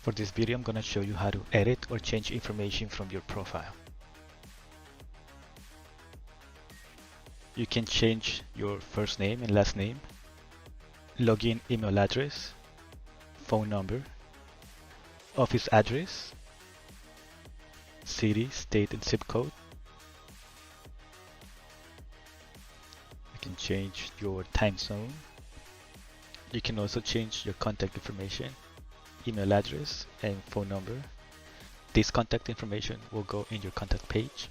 For this video, I'm going to show you how to edit or change information from your profile. You can change your first name and last name, login email address, phone number, office address, city, state, and zip code. You can change your time zone. You can also change your contact information, email address, and phone number. This contact information will go in your contact page.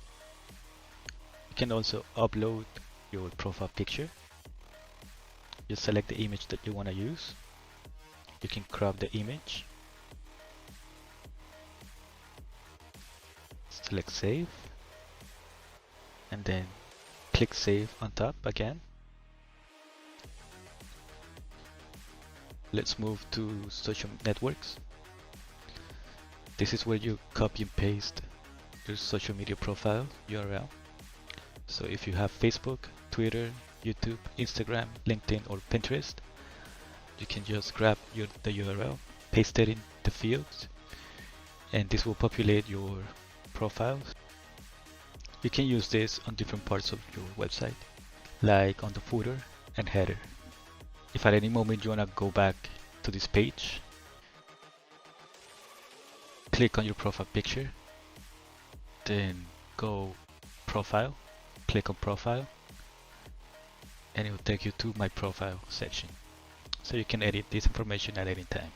You can also upload your profile picture. You select the image that you want to use. You can crop the image. Select save. And then click save on top again. Let's move to social networks. This is where you copy and paste your social media profile URL. So if you have Facebook, Twitter, YouTube, Instagram, LinkedIn, or Pinterest, you can just grab the URL, paste it in the fields, and this will populate your profiles. You can use this on different parts of your website, like on the footer and header. If at any moment you want to go back to this page, click on your profile picture, then go profile, click on profile, and it will take you to my profile section. So you can edit this information at any time.